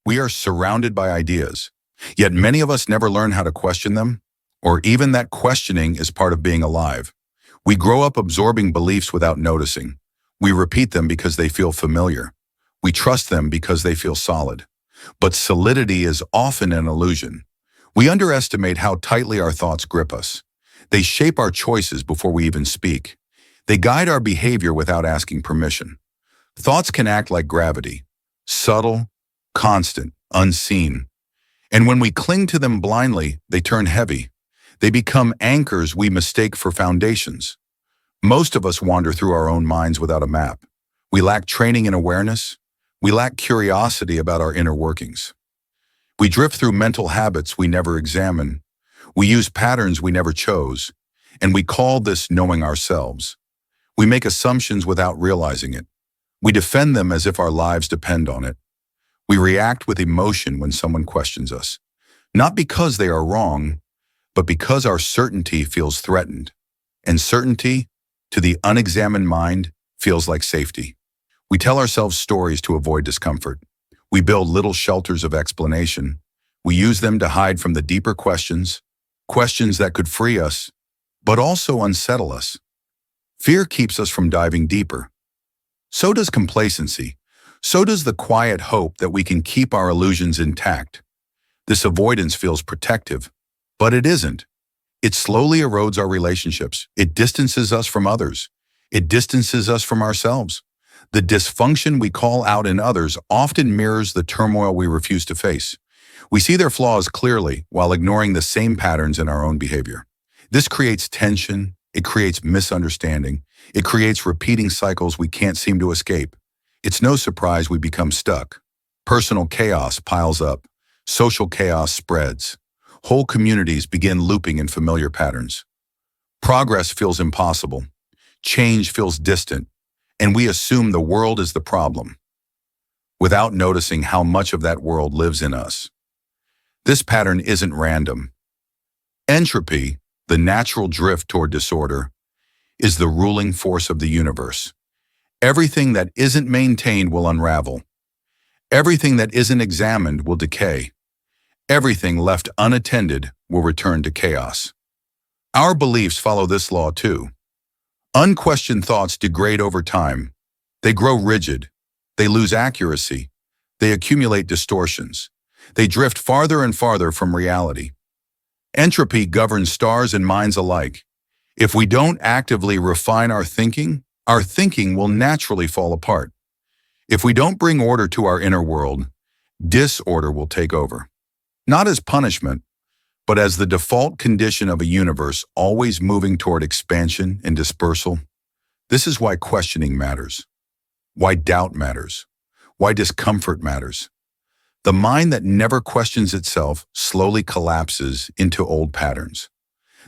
We are surrounded by ideas, yet many of us never learn how to question them, or even that questioning is part of being alive. We grow up absorbing beliefs without noticing. We repeat them because they feel familiar. We trust them because they feel solid. But solidity is often an illusion. We underestimate how tightly our thoughts grip us. They shape our choices before we even speak. They guide our behavior without asking permission. Thoughts can act like gravity, subtle, constant, unseen. And when we cling to them blindly, they turn heavy. They become anchors we mistake for foundations. Most of us wander through our own minds without a map. We lack training in awareness. We lack curiosity about our inner workings. We drift through mental habits we never examine. We use patterns we never chose. And we call this knowing ourselves. We make assumptions without realizing it. We defend them as if our lives depend on it. We react with emotion when someone questions us, not because they are wrong, but because our certainty feels threatened. And certainty, to the unexamined mind, feels like safety. We tell ourselves stories to avoid discomfort. We build little shelters of explanation. We use them to hide from the deeper questions that could free us, but also unsettle us. Fear keeps us from diving deeper. So does complacency. So does the quiet hope that we can keep our illusions intact. This avoidance feels protective, but it isn't. It slowly erodes our relationships. It distances us from others. It distances us from ourselves. The dysfunction we call out in others often mirrors the turmoil we refuse to face. We see their flaws clearly while ignoring the same patterns in our own behavior. This creates tension. It creates misunderstanding. It creates repeating cycles we can't seem to escape. It's no surprise we become stuck. Personal chaos piles up. Social chaos spreads. Whole communities begin looping in familiar patterns. Progress feels impossible. Change feels distant. And we assume the world is the problem, without noticing how much of that world lives in us. This pattern isn't random. Entropy, the natural drift toward disorder, is the ruling force of the universe. Everything that isn't maintained will unravel. Everything that isn't examined will decay. Everything left unattended will return to chaos. Our beliefs follow this law too. Unquestioned thoughts degrade over time. They grow rigid. They lose accuracy. They accumulate distortions. They drift farther and farther from reality. Entropy governs stars and minds alike. If we don't actively refine our thinking will naturally fall apart. If we don't bring order to our inner world, disorder will take over. Not as punishment, but as the default condition of a universe always moving toward expansion and dispersal. This is why questioning matters, why doubt matters, why discomfort matters. The mind that never questions itself slowly collapses into old patterns.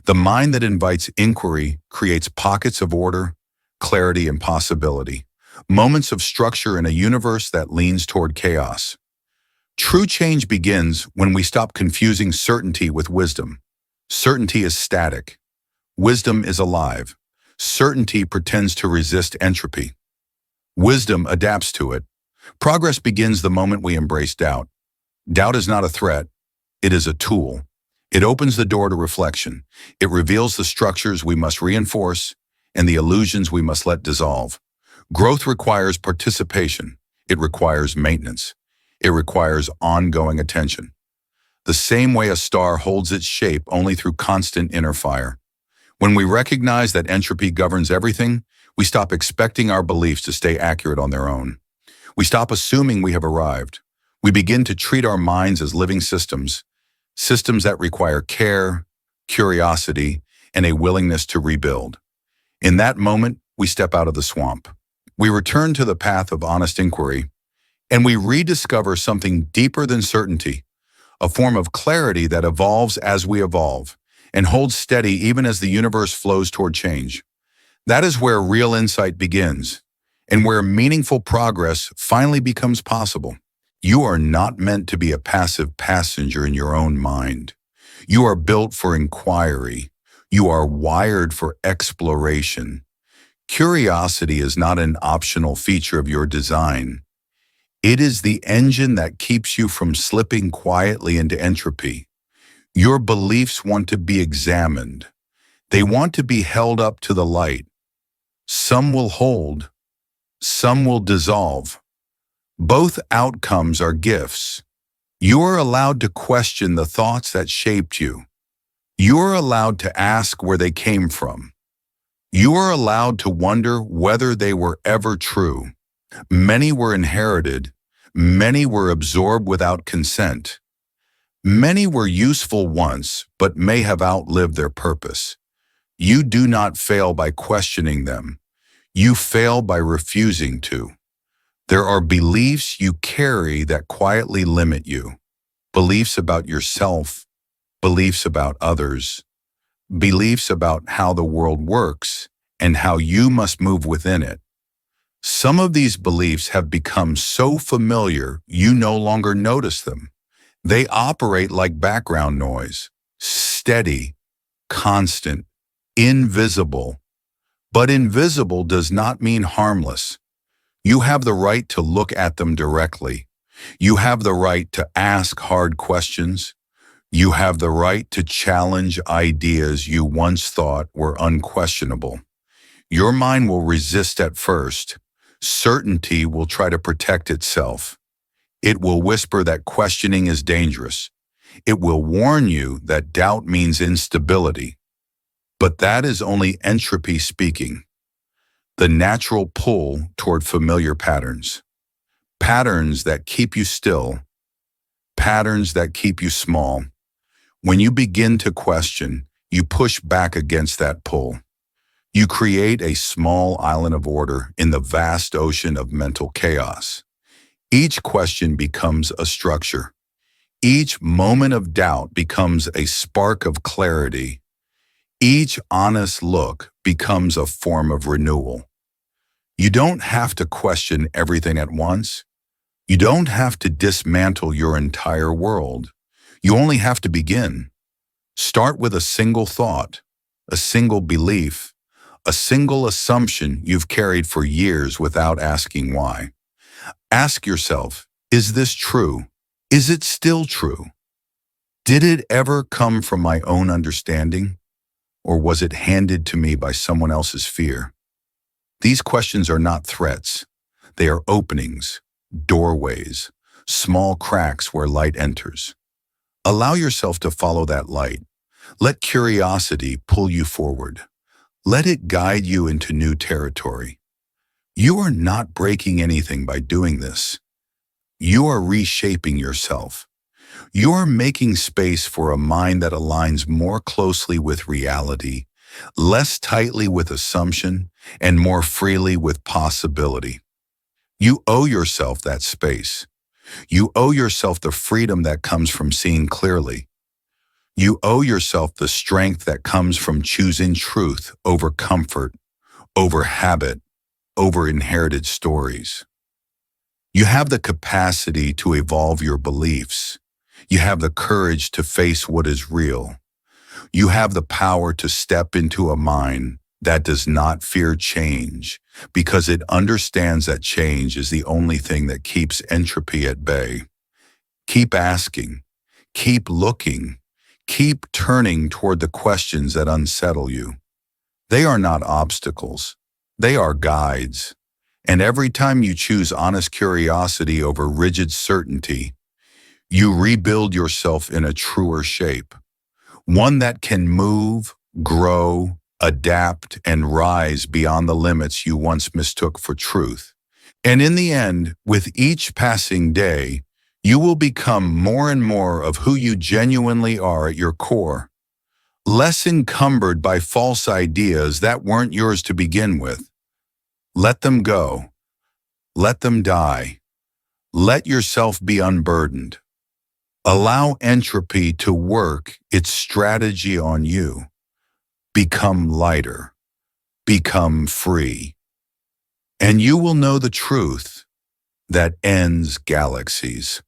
The mind that invites inquiry creates pockets of order, clarity, and possibility, moments of structure in a universe that leans toward chaos. True change begins when we stop confusing certainty with wisdom. Certainty is static. Wisdom is alive. Certainty pretends to resist entropy. Wisdom adapts to it. Progress begins the moment we embrace doubt. Doubt is not a threat. It is a tool. It opens the door to reflection. It reveals the structures we must reinforce and the illusions we must let dissolve. Growth requires participation. It requires maintenance. It requires ongoing attention. The same way a star holds its shape only through constant inner fire. When we recognize that entropy governs everything, we stop expecting our beliefs to stay accurate on their own. We stop assuming we have arrived. We begin to treat our minds as living systems that require care, curiosity, and a willingness to rebuild. In that moment, we step out of the swamp. We return to the path of honest inquiry, and we rediscover something deeper than certainty, a form of clarity that evolves as we evolve and holds steady even as the universe flows toward change. That is where real insight begins and where meaningful progress finally becomes possible. You are not meant to be a passive passenger in your own mind. You are built for inquiry. You are wired for exploration. Curiosity is not an optional feature of your design. It is the engine that keeps you from slipping quietly into entropy. Your beliefs want to be examined. They want to be held up to the light. Some will hold, some will dissolve. Both outcomes are gifts. You are allowed to question the thoughts that shaped you. You are allowed to ask where they came from. You are allowed to wonder whether they were ever true. Many were inherited. Many were absorbed without consent. Many were useful once, but may have outlived their purpose. You do not fail by questioning them. You fail by refusing to. There are beliefs you carry that quietly limit you. Beliefs about yourself, beliefs about others, beliefs about how the world works and how you must move within it. Some of these beliefs have become so familiar you no longer notice them. They operate like background noise, steady, constant, invisible. But invisible does not mean harmless. You have the right to look at them directly. You have the right to ask hard questions. You have the right to challenge ideas you once thought were unquestionable. Your mind will resist at first. Certainty will try to protect itself. It will whisper that questioning is dangerous. It will warn you that doubt means instability. But that is only entropy speaking. The natural pull toward familiar patterns. Patterns that keep you still. Patterns that keep you small. When you begin to question, you push back against that pull. You create a small island of order in the vast ocean of mental chaos. Each question becomes a structure. Each moment of doubt becomes a spark of clarity. Each honest look becomes a form of renewal. You don't have to question everything at once. You don't have to dismantle your entire world. You only have to begin. Start with a single thought, a single belief, a single assumption you've carried for years without asking why. Ask yourself, is this true? Is it still true? Did it ever come from my own understanding? Or was it handed to me by someone else's fear? These questions are not threats. They are openings, doorways, small cracks where light enters. Allow yourself to follow that light. Let curiosity pull you forward. Let it guide you into new territory. You are not breaking anything by doing this. You are reshaping yourself. You are making space for a mind that aligns more closely with reality, less tightly with assumption, and more freely with possibility. You owe yourself that space. You owe yourself the freedom that comes from seeing clearly. You owe yourself the strength that comes from choosing truth over comfort, over habit, over inherited stories. You have the capacity to evolve your beliefs. You have the courage to face what is real. You have the power to step into a mind that does not fear change because it understands that change is the only thing that keeps entropy at bay. Keep asking, keep looking, keep turning toward the questions that unsettle you. They are not obstacles. They are guides. And every time you choose honest curiosity over rigid certainty, you rebuild yourself in a truer shape, one that can move, grow, adapt, and rise beyond the limits you once mistook for truth. And in the end, with each passing day, you will become more and more of who you genuinely are at your core, less encumbered by false ideas that weren't yours to begin with. Let them go. Let them die. Let yourself be unburdened. Allow entropy to work its strategy on you. Become lighter. Become free. And you will know the truth that ends galaxies.